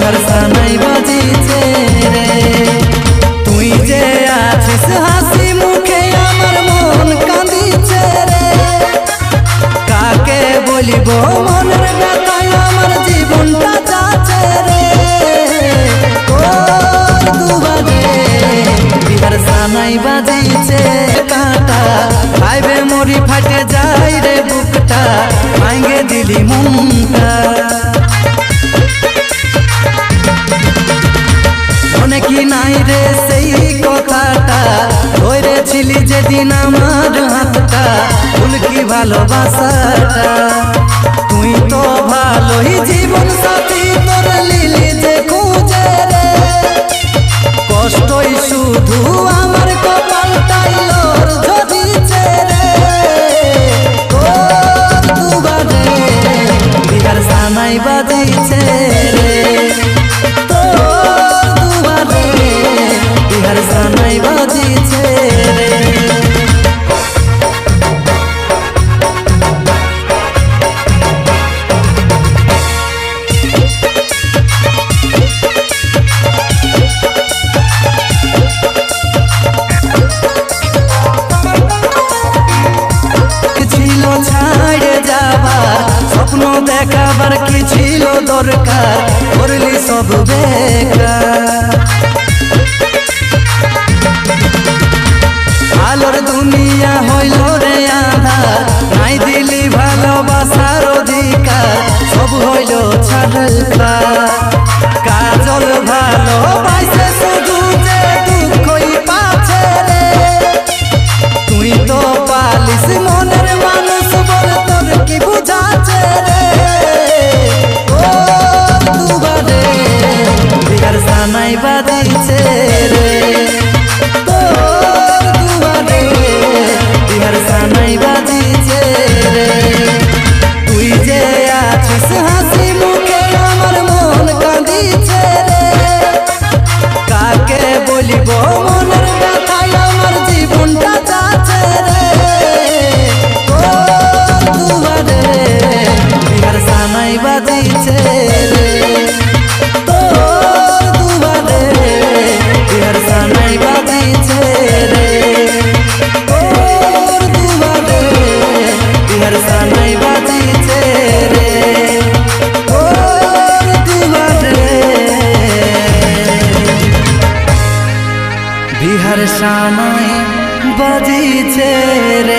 বিহার সানাই বাজিছে রে। তুই যে আছিস হাসি মুখে আমার মন কাঁদিছে রে। কাকে বলিব মনের ব্যথায় আমার জীবনটা যাচ্ছে রে। তোর দুবারে বিহার সানাই বাজিছে কাঁটা ভাইবে মরি ফাটে যাই রে বুকটা ভাঙে দিলি মনটা। মনে কি নাই রে সেই কথাটা ধরেছিলি যেদিন আমার হাতটা ভুল কি ভালোবাসাটা। তুই তো ভালোই জীবন সাথী তোর লিলি যে খুঁজে রে। কষ্টই শুধু আমার কপালটাই লোর ঝরিছে রে। তোর দুবারে বিহার সানাই বাজিছে রে। তোর দুবারে বিহার সানাই বাজিছে রে। স্বপ্ন দেখাবার কি ছিল দরকার করলি সব বেকার। আলোর দুনিয়া হইল রে আঁধার নাই দিলি ভালোবাসার অধিকার সব হইল ছাড়খার। কাজল ভালোবাসে শুধু যে দুঃখই পাচ্ছে রে। তুই তো পালিস মনের মানুষ বল তোর কি বুঝাচ্ছে রে। তোর দুবারে বিহার সানাই বাজিছে রে। তোর দুবারে বিহার সানাই বাজিছে রে। তুই যে আছিস হাসি মুখে আমার মন কাঁদিছে রে। কাকে বলিব মনের ব্যথায় আমার জীবনটা যাচ্ছে রে। তোর দুবারে বিহার সানাই বাজিছে রে। তোর দুবারে বিহার সানাই বাজিছে রে। তোর দুবারে বিহার সানাই বাজিছে রে। তোর দুবারে বিহার সানাই বাজিছে রে।